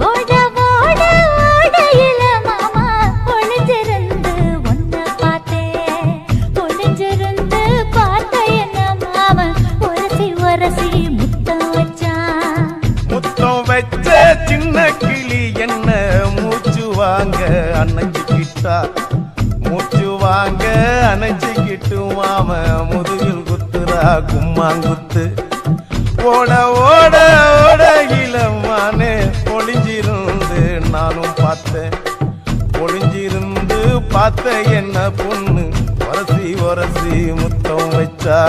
ஓட ஓட ஓடையில மாமா ஒளிஞ்சிருந்து ஒன்ன பார்த்தேன். ஒளிஞ்சிருந்து பார்த்த என்ன மாமா உரசி உரசி முத்தம் வச்சான். முத்தம் வச்ச சின்ன கிளி என்ன மூச்சு வாங்க அணைச்சிக்கிட்டா. மூச்சு வாங்க அணைச்சிக்கிட்டு மாம முதுகில் குத்துறா கும்மாங்குத்து. ஓட ஓட ஓட இளமானே ஒளிஞ்சிருந்து நானும் பார்த்தேன். ஒளிஞ்சிருந்து பார்த்த என்ன பொண்ணு உரசி உரசி முத்தம் வச்சா.